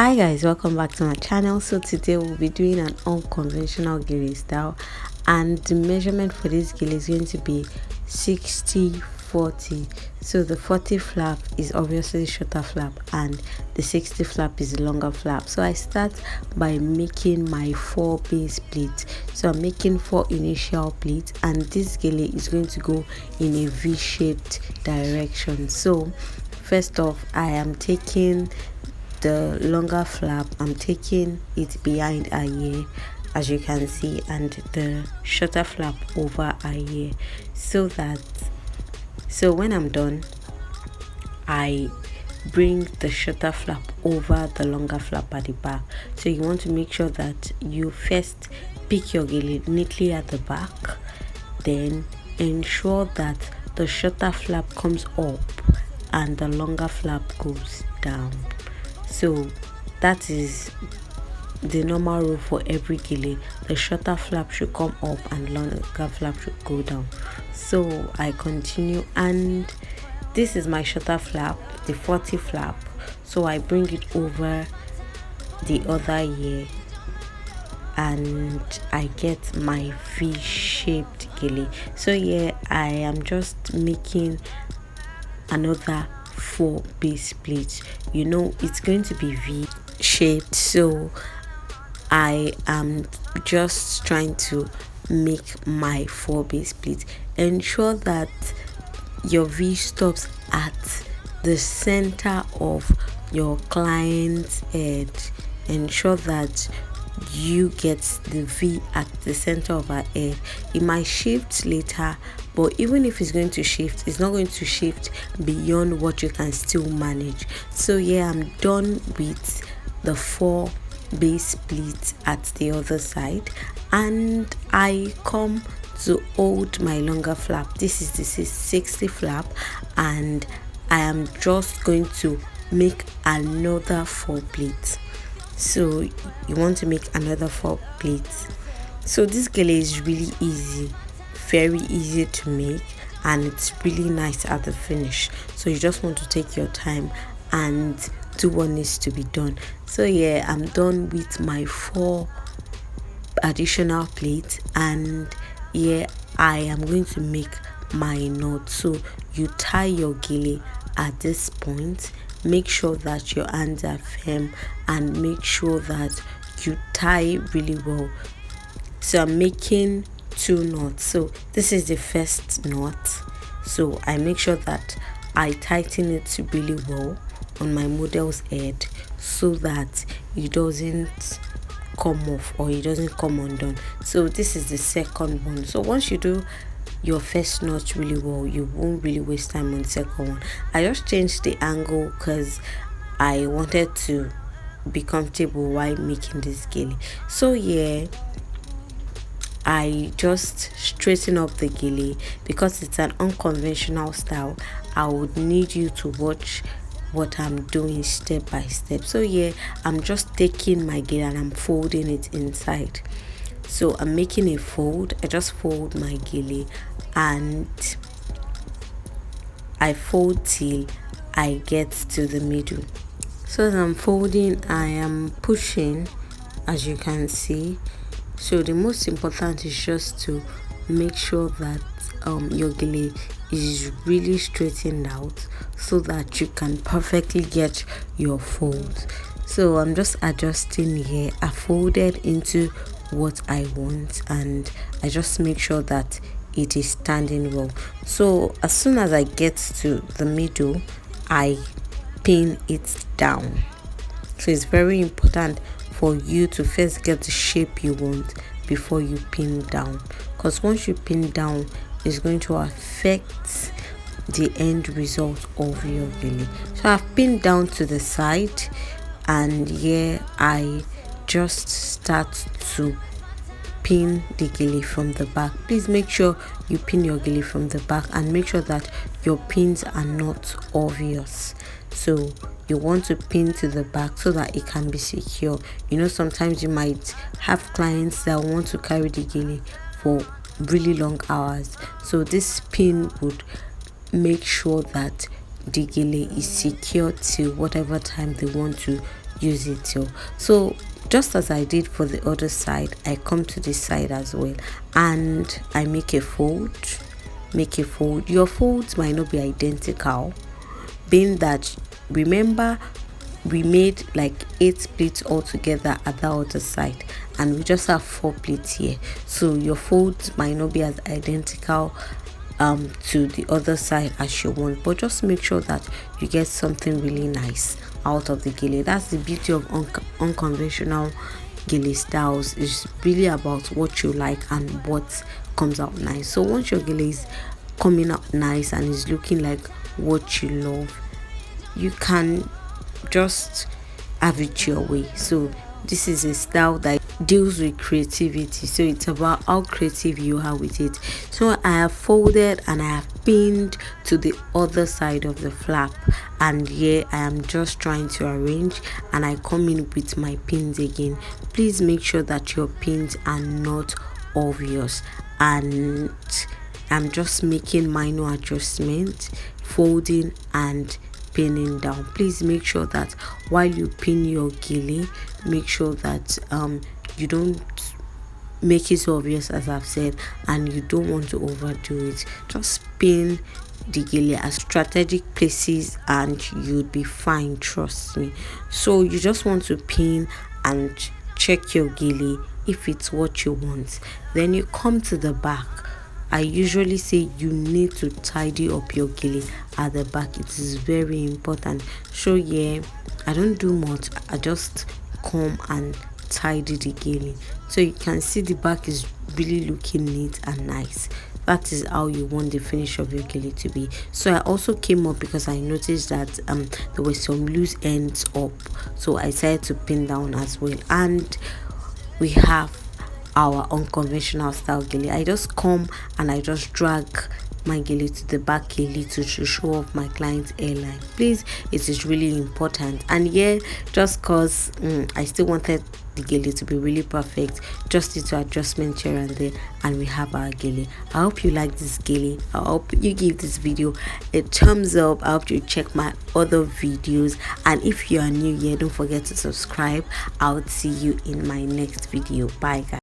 Hi guys, welcome back to my channel. So today we'll be doing an unconventional gele style, and the measurement for this gele is going to be 60-40. So the 40 flap is obviously shorter flap and the 60 flap is longer flap. So I start by making my 4 base pleats. So I'm making 4 initial pleats, and this gele is going to go in a V-shaped direction. So first off, I am taking the longer flap, I'm taking it behind her ear, as you can see, and the shorter flap over her ear, so when I'm done, I bring the shorter flap over the longer flap at the back. So you want to make sure that you first pick your gele neatly at the back, then ensure that the shorter flap comes up and the longer flap goes down. So that is the normal rule for every gele. The shorter flap should come up and longer flap should go down. So I continue, and this is my shorter flap, the 40 flap. So I bring it over the other ear and I get my V-shaped gele. So yeah, I am just making another 4 base pleats. You know it's going to be V shaped, so I am just trying to make my 4 base pleats. Ensure that your V stops at the center of your client's head. Ensure that you get the V at the center of her head. It might shift later, but even if it's going to shift, it's not going to shift beyond what you can still manage. So yeah, I'm done with the 4 base pleats at the other side, and I come to hold my longer flap. This is the 60 flap, and I am just going to make another 4 pleats. So you want to make another 4 pleats. So this gele is really easy, very easy to make, and it's really nice at the finish. So you just want to take your time and do what needs to be done. So yeah, I'm done with my 4 additional pleats, and yeah, I am going to make my knot. So you tie your gele at this point. Make sure that your hands are firm and make sure that you tie really well. So I'm making 2 knots. So this is the first knot. So I make sure that I tighten it really well on my model's head so that it doesn't come off or it doesn't come undone. So this is the second one. So once you do your first knot really well, you won't really waste time on the second one. I just changed the angle because I wanted to be comfortable while making this gele. So yeah, I just straighten up the gele because it's an unconventional style. I would need you to watch what I'm doing step by step. So yeah, I'm just taking my gele and I'm folding it inside. So I'm making a fold. I just fold my gele and I fold till I get to the middle. So as I'm folding, I am pushing, as you can see. So the most important is just to make sure that your gele is really straightened out so that you can perfectly get your folds. So I'm just adjusting here. I folded into what I want and I just make sure that it is standing well. So as soon as I get to the middle, I pin it down. So it's very important for you to first get the shape you want before you pin down, because once you pin down, it's going to affect the end result of your gele. So I've pinned down to the side, and here I just start to pin the gele from the back. Please make sure you pin your gele from the back and make sure that your pins are not obvious. So you want to pin to the back so that it can be secure. You know, sometimes you might have clients that want to carry the gele for really long hours, so this pin would make sure that the gele is secure till whatever time they want to use it too. So just as I did for the other side, I come to this side as well, and I make a fold. Your folds might not be identical, being that, remember, we made like 8 pleats altogether at the other side, and we just have 4 pleats here, so your folds might not be as identical to the other side as you want, but just make sure that you get something really nice out of the gele. That's the beauty of unconventional gele styles. Is really about what you like and what comes out nice. So once your gele is coming out nice and is looking like what you love, you can just have it your way. So this is a style that deals with creativity, so it's about how creative you are with it. So I have folded and I have pinned to the other side of the flap, and here I am just trying to arrange, and I come in with my pins again. Please make sure that your pins are not obvious, and I'm just making minor adjustments, folding and pinning down. Please make sure that while you pin your gele, make sure that you don't make it so obvious, as I've said, and you don't want to overdo it. Just pin the gele at strategic places and you'll be fine, trust me. So you just want to pin and check your gele if it's what you want. Then you come to the back. I usually say you need to tidy up your gele at the back. It is very important. So yeah, I don't do much. I just come and tidy the gele, so you can see the back is really looking neat and nice. That is how you want the finish of your gele to be. So I also came up because I noticed that there were some loose ends up, so I decided to pin down as well. And we have our unconventional style gele. I just come and I just drag my gele to the back a little to show off my client's hairline. Please, it is really important. And yeah, just cause I still wanted the gele to be really perfect, just due to adjustment here and there, and we have our gele. I hope you like this gele. I hope you give this video a thumbs up. I hope you check my other videos, and if you are new here, don't forget to subscribe. I'll see you in my next video. Bye guys.